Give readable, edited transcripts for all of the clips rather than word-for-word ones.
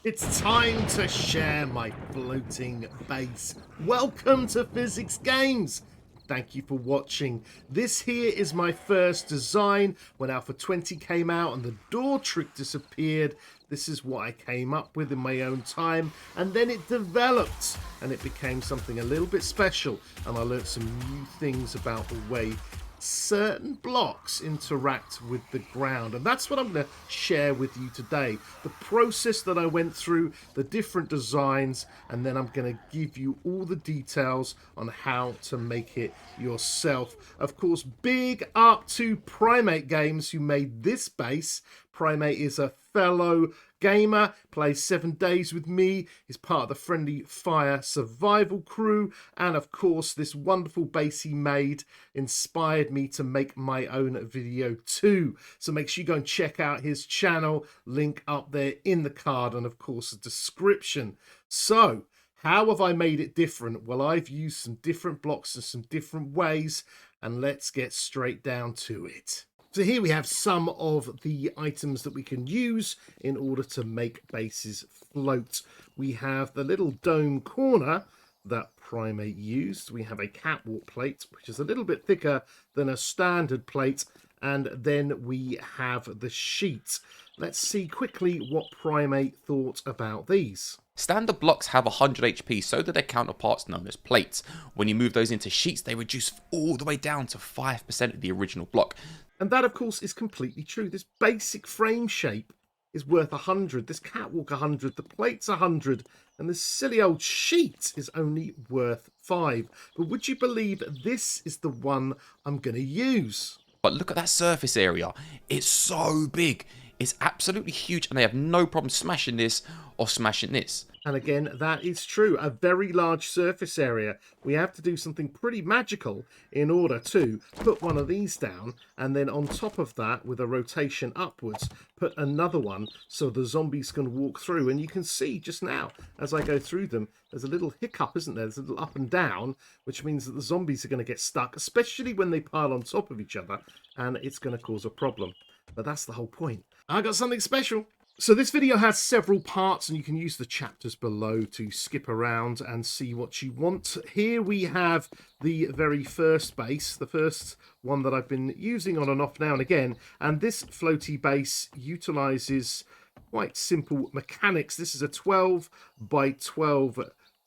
It's time to share my floating base. Welcome to Physics Games. Thank you for watching. This here is my first design. When Alpha 20 came out and the door trick disappeared, this is what I came up with in my own time, and then it developed and it became something a little bit special, and I learned some new things about the way certain blocks interact with the ground, and that's what I'm going to share with you today. The process that I went through, the different designs, and then I'm going to give you all the details on how to make it yourself. Of course, big up to Primate Games who made this base. Primate is a fellow gamer, plays 7 days with me, is part of the Friendly Fire survival crew, and of course this wonderful base he made inspired me to make my own video too. So make sure you go and check out his channel, link up there in the card and of course the description. So how have I made it different? Well, I've used some different blocks in some different ways, and let's get straight down to it. So here we have some of the items that we can use in order to make bases float. We have the little dome corner that Primate used. We have a catwalk plate, which is a little bit thicker than a standard plate. And then we have the sheet. Let's see quickly what Primate thought about these. Standard blocks have 100 HP, so do their counterparts known as plates. When you move those into sheets, they reduce all the way down to 5% of the original block. And that, of course, is completely true. This basic frame shape is worth 100. This catwalk 100. The plate's 100. And this silly old sheet is only worth 5. But would you believe this is the one I'm going to use? But look at that surface area. It's so big. It's absolutely huge, and they have no problem smashing this or smashing this. And again, that is true. A very large surface area. We have to do something pretty magical in order to put one of these down, and then on top of that, with a rotation upwards, put another one so the zombies can walk through. And you can see just now, as I go through them, there's a little hiccup, isn't there? There's a little up and down, which means that the zombies are going to get stuck, especially when they pile on top of each other, and it's going to cause a problem. But that's the whole point. I got something special. So this video has several parts, and you can use the chapters below to skip around and see what you want. Here we have the very first base, the first one that I've been using on and off now and again. And this floaty base utilizes quite simple mechanics. This is a 12 by 12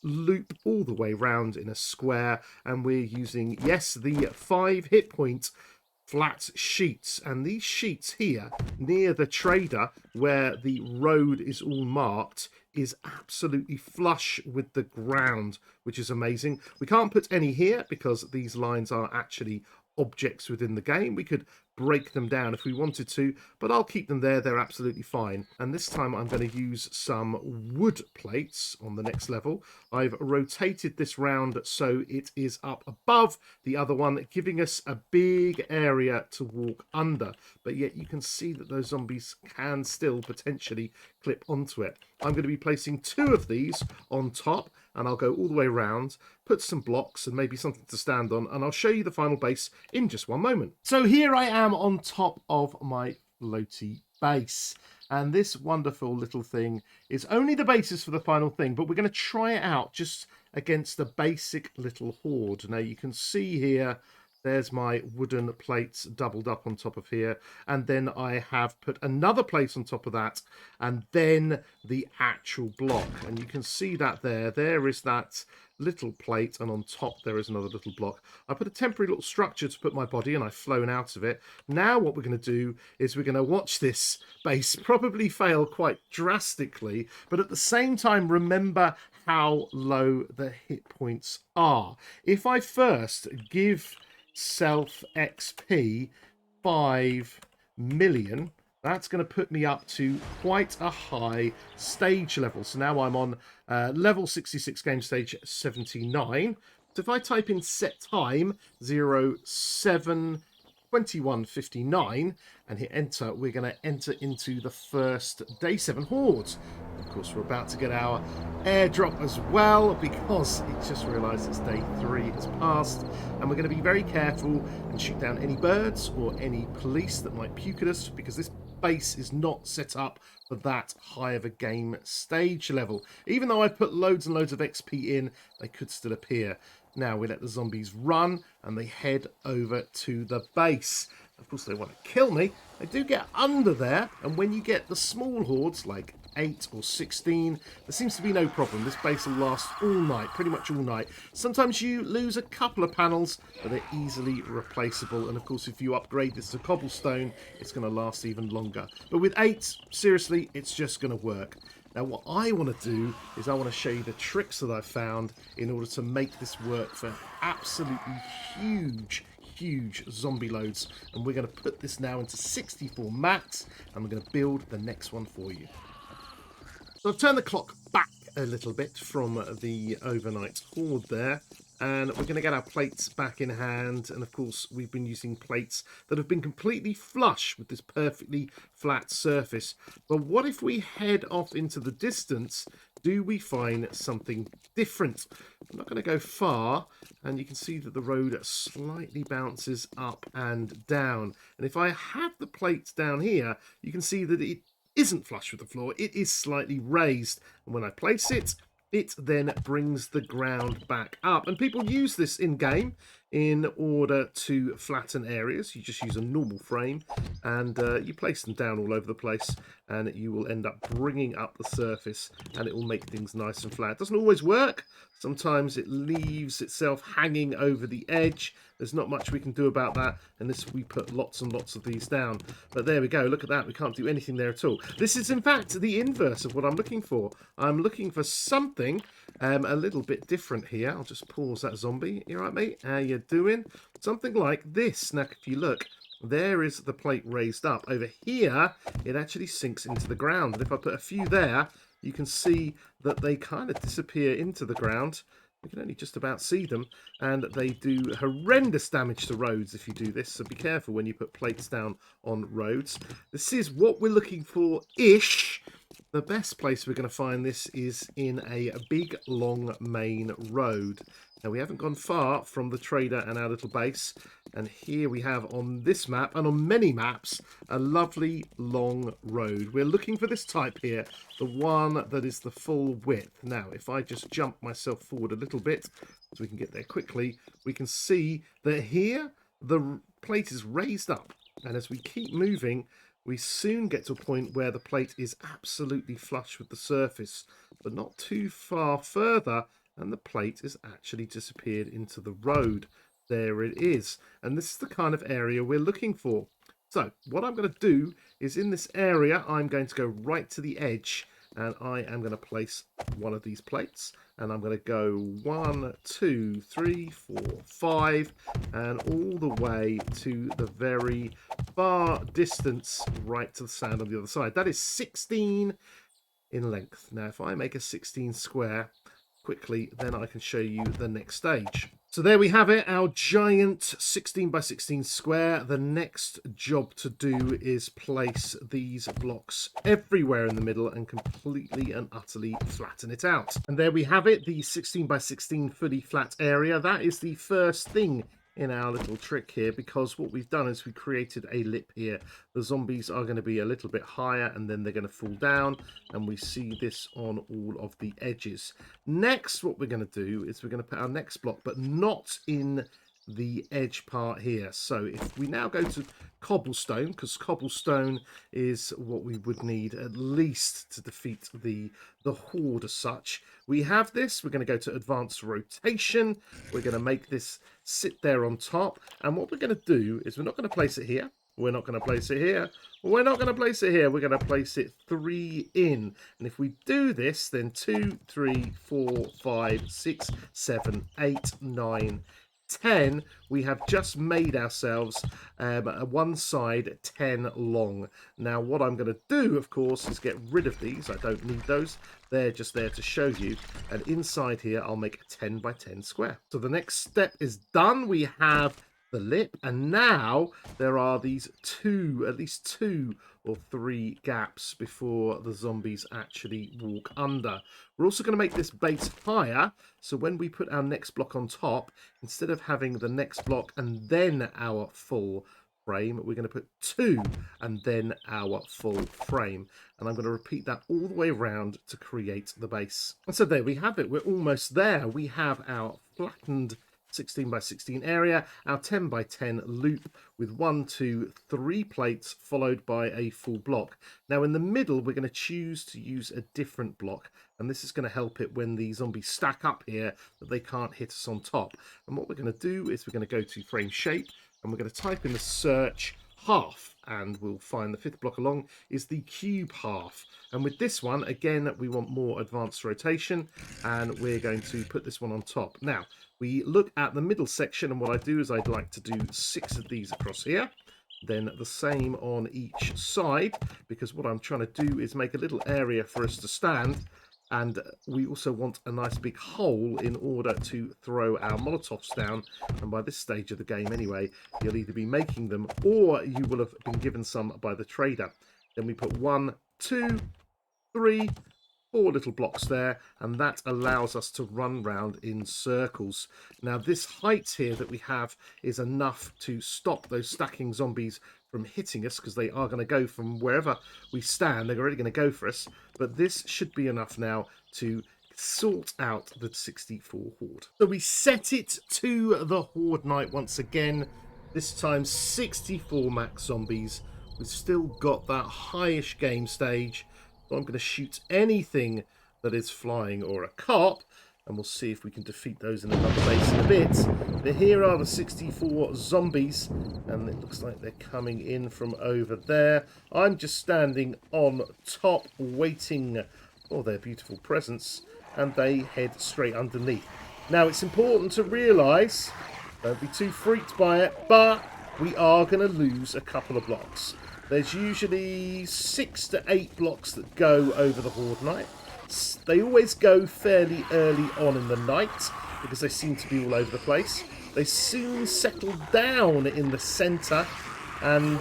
loop all the way round in a square, and we're using, yes, the 5 hit point flat sheets, and these sheets here near the trader where the road is all marked is absolutely flush with the ground, which is amazing. We can't put any here because these lines are actually objects within the game. We could break them down if we wanted to, but I'll keep them there. They're absolutely fine. And this time I'm going to use some wood plates on the next level. I've rotated this round so it is up above the other one, giving us a big area to walk under, but yet you can see that those zombies can still potentially clip onto it. I'm going to be placing 2 of these on top, and I'll go all the way around, put some blocks and maybe something to stand on, and I'll show you the final base in just one moment. So here I am on top of my floaty base, and this wonderful little thing is only the basis for the final thing, but we're going to try it out just against the basic little horde. Now you can see here, there's my wooden plates doubled up on top of here, and then I have put another plate on top of that, and then the actual block, and you can see that there is that little plate, and on top there is another little block. I put a temporary little structure to put my body, and I've flown out of it. Now what we're going to do is we're going to watch this base probably fail quite drastically, but at the same time remember how low the hit points are. If I first give self XP 5 million, that's going to put me up to quite a high stage level. So now I'm on level 66, game stage 79. So if I type in set time 07/21/59 and hit enter, we're going to enter into the first day 7 horde. Of course, we're about to get our airdrop as well, because it just realised it's day 3 has passed, and we're going to be very careful and shoot down any birds or any police that might puke at us, because this base is not set up for that high of a game stage level. Even though I put loads and loads of XP in, they could still appear. Now we let the zombies run and they head over to the base. Of course, they want to kill me. They do get under there, and when you get the small hordes, like 8 or 16, there seems to be no problem. This base will last all night, pretty much all night. Sometimes you lose a couple of panels, but they're easily replaceable. And of course, if you upgrade this to cobblestone, it's going to last even longer. But with 8, seriously, it's just going to work. Now, what I want to do is I want to show you the tricks that I've found in order to make this work for absolutely huge zombie loads. And we're going to put this now into 64 max, and we're going to build the next one for you. So I've turned the clock back a little bit from the overnight horde there, and we're going to get our plates back in hand. And of course, we've been using plates that have been completely flush with this perfectly flat surface. But what if we head off into the distance? Do we find something different? I'm not going to go far, and you can see that the road slightly bounces up and down. And if I have the plates down here, you can see that it isn't flush with the floor. It is slightly raised, and when I place it, it then brings the ground back up. And people use this in game in order to flatten areas. You just use a normal frame and you place them down all over the place, and you will end up bringing up the surface, and it will make things nice and flat. It doesn't always work. Sometimes it leaves itself hanging over the edge. There's not much we can do about that unless we put lots and lots of these down. But there we go. Look at that. We can't do anything there at all. This is, in fact, the inverse of what I'm looking for. I'm looking for something a little bit different here. I'll just pause that zombie. You all right, mate? How you doing? Something like this. Now, if you look, there is the plate raised up. Over here, it actually sinks into the ground. And if I put a few there, you can see that they kind of disappear into the ground. You can only just about see them, and they do horrendous damage to roads if you do this, so be careful when you put plates down on roads. This is what we're looking for-ish. The best place we're going to find this is in a big, long main road. Now, we haven't gone far from the trader and our little base, and here we have on this map, and on many maps, a lovely long road. We're looking for this type here, the one that is the full width. Now, if I just jump myself forward a little bit, so we can get there quickly, we can see that here, the plate is raised up, and as we keep moving, we soon get to a point where the plate is absolutely flush with the surface, but not too far further, and the plate has actually disappeared into the road. There it is. And this is the kind of area we're looking for. So what I'm going to do is in this area, I'm going to go right to the edge, and I am going to place one of these plates, and I'm going to go 1, 2, 3, 4, 5, and all the way to the very far distance right to the sand on the other side. That is 16 in length. Now, if I make a 16 square quickly, then I can show you the next stage. So there we have it, our giant 16 by 16 square. The next job to do is place these blocks everywhere in the middle and completely and utterly flatten it out. And there we have it, the 16 by 16 fully flat area. That is the first thing in our little trick here, because what we've done is we created a lip here. The zombies are going to be a little bit higher, and then they're going to fall down, and we see this on all of the edges. Next, what we're going to do is we're going to put our next block, but not in the edge part here. So if we now go to cobblestone, because cobblestone is what we would need at least to defeat the horde as such. We have this. We're going to go to advanced rotation. We're going to make this sit there on top. And what we're going to do is we're not going to place it here. We're not going to place it here. We're not going to place it here. We're going to place it 3 in. And if we do this, then 2, 3, 4, 5, 6, 7, 8, 9, 10, we have just made ourselves one side 10 long. Now what I'm going to do, of course, is get rid of these. I don't need those. They're just there to show you. And inside here, I'll make a 10 by 10 square. So the next step is done. We have the lip, and now there are these at least two or 3 gaps before the zombies actually walk under. We're also going to make this base higher, so when we put our next block on top, instead of having the next block and then our full frame. We're going to put 2 and then our full frame. And I'm going to repeat that all the way around to create the base. And so there we have it. We're almost there. We have our flattened 16 by 16 area, our 10 by 10 loop with 1, 2, 3 plates followed by a full block. Now in the middle we're going to choose to use a different block, and this is going to help it when the zombies stack up here that they can't hit us on top. And what we're going to do is we're going to go to frame shape and we're going to type in the search half, and we'll find the 5th block along is the cube half. And with this one, again, we want more advanced rotation, and we're going to put this one on top. Now, we look at the middle section, and what I do is I'd like to do 6 of these across here, then the same on each side, because what I'm trying to do is make a little area for us to stand. And we also want a nice big hole in order to throw our Molotovs down. And by this stage of the game anyway, you'll either be making them or you will have been given some by the trader. Then we put 1, 2, 3, 4 little blocks there, and that allows us to run round in circles. Now this height here that we have is enough to stop those stacking zombies from hitting us, because they are going to go from wherever we stand. They're already going to go for us, but this should be enough now to sort out the 64 horde. So we set it to the horde night once again, this time 64 max zombies. We've still got that highish game stage, so I'm going to shoot anything that is flying or a cop, and we'll see if we can defeat those in another base in a bit. But here are the 64 zombies, and it looks like they're coming in from over there. I'm just standing on top waiting for their beautiful presence, and they head straight underneath. Now it's important to realise, don't be too freaked by it, but we are going to lose a couple of blocks. There's usually 6 to 8 blocks that go over the horde night. They always go fairly early on in the night because they seem to be all over the place. They soon settle down in the centre and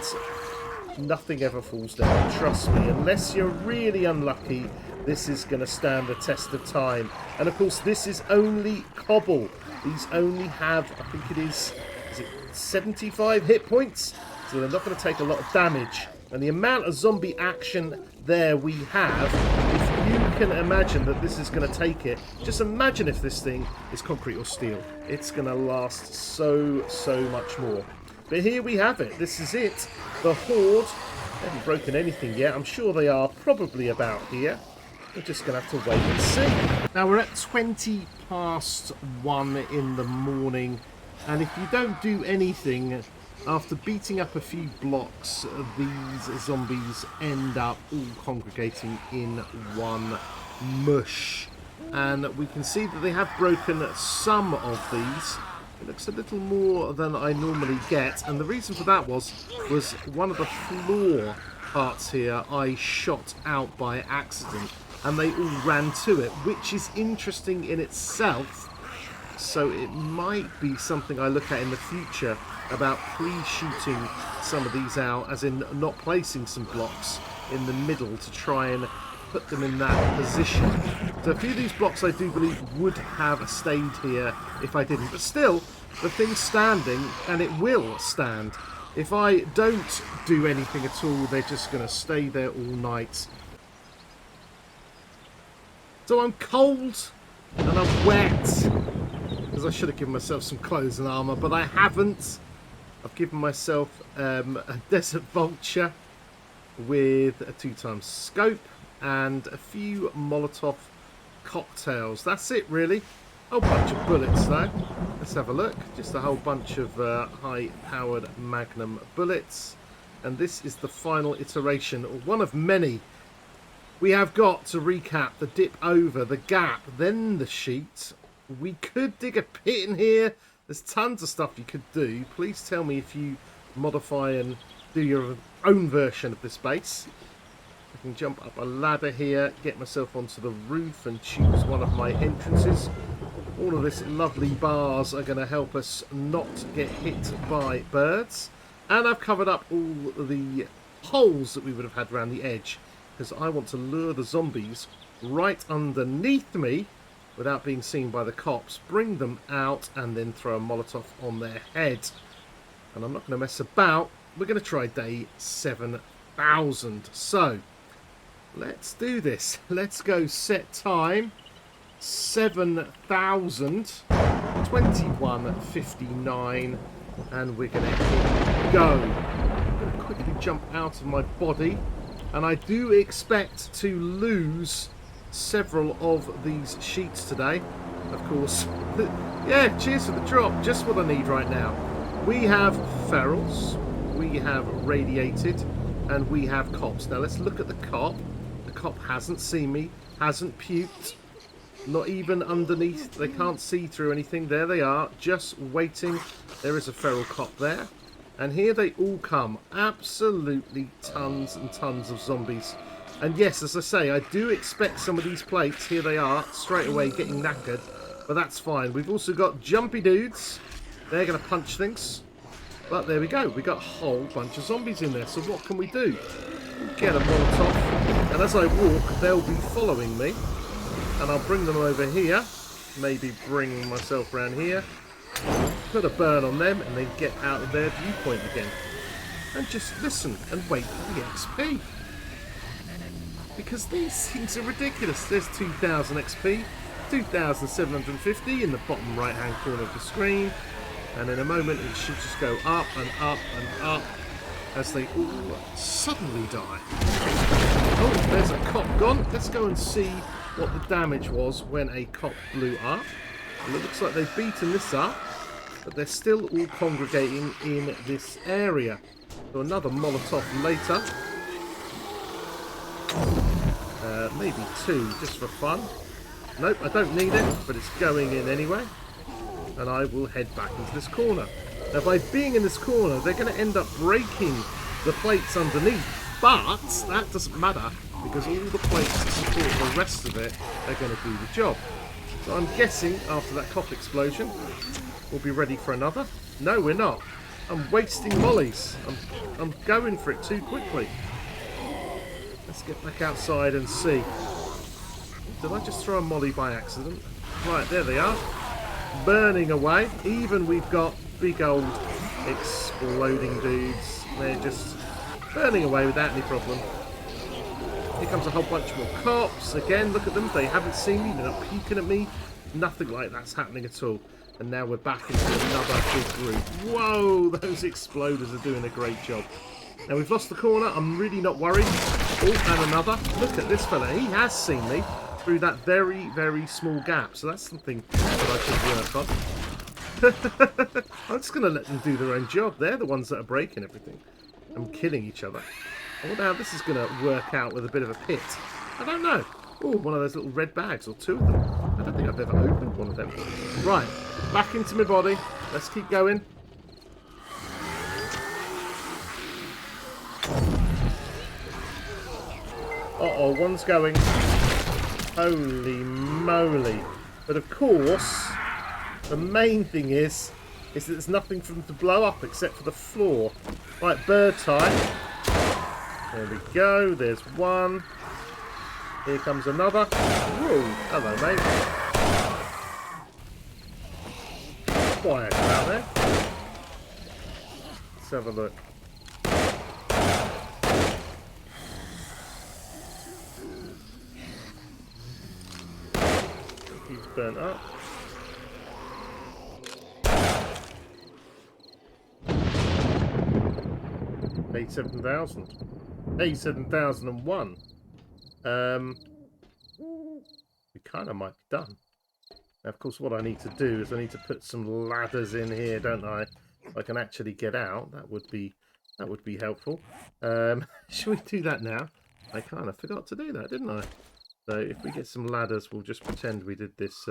nothing ever falls down. Trust me, unless you're really unlucky, this is going to stand the test of time. And of course, this is only cobble. These only have, I think it is it 75 hit points? So they're not going to take a lot of damage. And the amount of zombie action there we have, if you can imagine that this is going to take it, just imagine if this thing is concrete or steel. It's going to last so much more. But here we have it. This is it. The horde. They haven't broken anything yet. I'm sure they are probably about here. We're just going to have to wait and see. Now we're at 20 past 1 in the morning. And if you don't do anything, after beating up a few blocks, these zombies end up all congregating in one mush. And we can see that they have broken some of these. It looks a little more than I normally get. And the reason for that was one of the floor parts here I shot out by accident. And they all ran to it, which is interesting in itself. So it might be something I look at in the future about pre-shooting some of these out, as in not placing some blocks in the middle to try and put them in that position. So a few of these blocks I do believe would have stayed here if I didn't. But still, the thing's standing and it will stand. If I don't do anything at all, they're just going to stay there all night. So I'm cold and I'm wet, because I should have given myself some clothes and armour, but I haven't. I've given myself a Desert Vulture with a 2x scope and a few Molotov cocktails. That's it, really. A whole bunch of bullets, though. Let's have a look. Just a whole bunch of high-powered Magnum bullets. And this is the final iteration, or one of many. We have got to recap the dip over, the gap, then the sheet. We could dig a pit in here. There's tons of stuff you could do. Please tell me if you modify and do your own version of this base. I can jump up a ladder here, get myself onto the roof and choose one of my entrances. All of this lovely bars are going to help us not get hit by birds. And I've covered up all the holes that we would have had around the edge, because I want to lure the zombies right underneath me without being seen by the cops, bring them out and then throw a Molotov on their head. And I'm not going to mess about. we're going to try day 7,000. So, let's do this. Let's go set time 7,000, 21:59, and we're going to hit go. I'm going to quickly jump out of my body, and I do expect to lose several of these sheets today, of course. Yeah, cheers for the drop, just what I need right now. We have ferals, we have radiated, and we have cops. Now let's look at the cop. The cop hasn't seen me, hasn't puked, not even underneath. They can't see through anything. There they are, just waiting. There is a feral cop there. And here they all come. Absolutely tons and tons of zombies. And yes, as I say, I do expect some of these plates. Here they are, straight away getting knackered. But that's fine. We've also got jumpy dudes. They're going to punch things. But there we go. We got a whole bunch of zombies in there. So what can we do? Get a Molotov. And as I walk, they'll be following me. And I'll bring them over here. Maybe bring myself around here. Put a burn on them and then get out of their viewpoint again. And just listen and wait for the XP. Because these things are ridiculous. There's 2,000 XP. 2,750 in the bottom right hand corner of the screen, and in a moment it should just go up and up and up as they all suddenly die. Oh, there's a cop gone. Let's go and see what the damage was when a cop blew up. And it looks like they've beaten this up, but they're still all congregating in this area. So another Molotov later. Maybe two just for fun. Nope, I don't need it, but it's going in anyway. And I will head back into this corner. Now, by being in this corner, they're going to end up breaking the plates underneath. But that doesn't matter, because all the plates to support the rest of it are going to do the job. So I'm guessing after that cop explosion, we'll be ready for another. No, we're not. I'm wasting mollies. I'm going for it too quickly. Let's get back outside and see. Did I just throw a molly by accident? Right, there they are. Burning away. Even we've got big old exploding dudes. They're just burning away without any problem. Here comes a whole bunch more cops. Again, look at them. They haven't seen me. They're not peeking at me. Nothing like that's happening at all. And now we're back into another big group. Whoa, those exploders are doing a great job. Now we've lost the corner. I'm really not worried. Oh, and another. Look at this fella. He has seen me through that very, very small gap. So that's something that I should work on. I'm just going to let them do their own job. They're the ones that are breaking everything and killing each other. I wonder how this is going to work out with a bit of a pit. I don't know. Oh, one of those little red bags, or two of them. I don't think I've ever opened one of them. Right, back into my body. Let's keep going. Uh-oh, one's going. Holy moly. But of course, the main thing is that there's nothing for them to blow up except for the floor. Right, bird time. There we go, there's one. Here comes another. Whoa, hello mate. Quiet out there. Let's have a look. He's burnt up. A7,000. A7,001. We kind of might be done. Now, of course, what I need to do is I need to put some ladders in here, don't I? If I can actually get out, that would be helpful. Should we do that now? I kind of forgot to do that, didn't I? So if we get some ladders, we'll just pretend we did this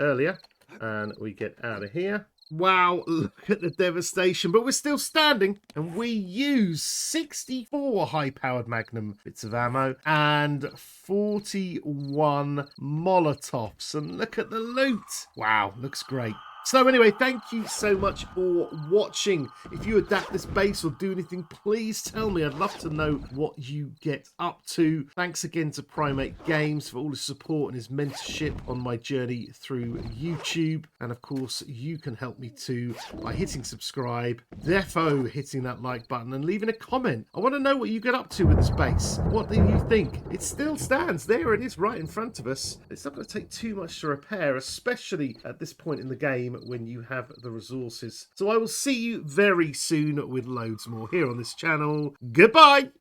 earlier, and we get out of here. Wow, look at the devastation, but we're still standing, and we use 64 high-powered Magnum bits of ammo and 41 Molotovs, and look at the loot. Wow, looks great. So anyway, thank you so much for watching. If you adapt this base or do anything, please tell me. I'd love to know what you get up to. Thanks again to Primate Games for all his support and his mentorship on my journey through YouTube. And of course, you can help me too by hitting subscribe, defo hitting that like button and leaving a comment. I want to know what you get up to with this base. What do you think? It still stands. There it is right in front of us. It's not going to take too much to repair, especially at this point in the game when you have the resources. So I will see you very soon with loads more here on this channel. Goodbye!